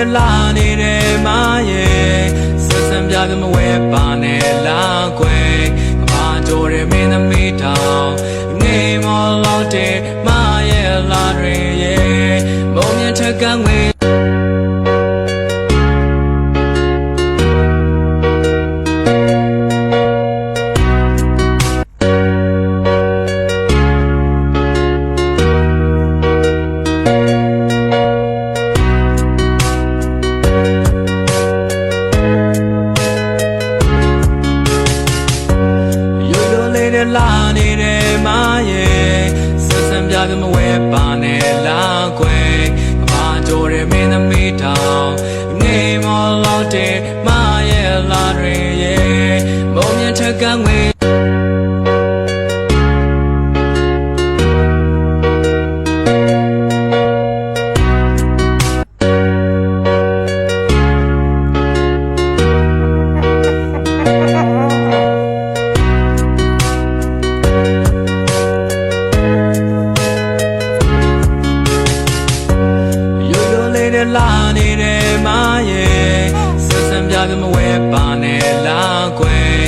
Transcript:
တဲ့လာနေတဲ့မရဲ့ဆက်ဆံပြပြမဝဲပါနဲ့လာကွယ်ကဘာကြော်တဲ့မင်းသမီးတောင်နေမောလို့တဲ့မရဲ့လာတွေရဲ့မုံမြထက်ကန်းဝဲလာနေတဲ့မရဲ့ဆက်ဆံပြပြမဝဲပါနဲ့လာကွယ်ကဘာကြော်တဲ့မင်းသမီးတောင်နေမောလို့တဲ့မရဲ့လာတွေရဲ့မုံမြထက်ကန်းဝဲလာနေတဲ့မရဲ့ဆက်ဆံပြပြမဝဲပါနဲ့လာကွယ်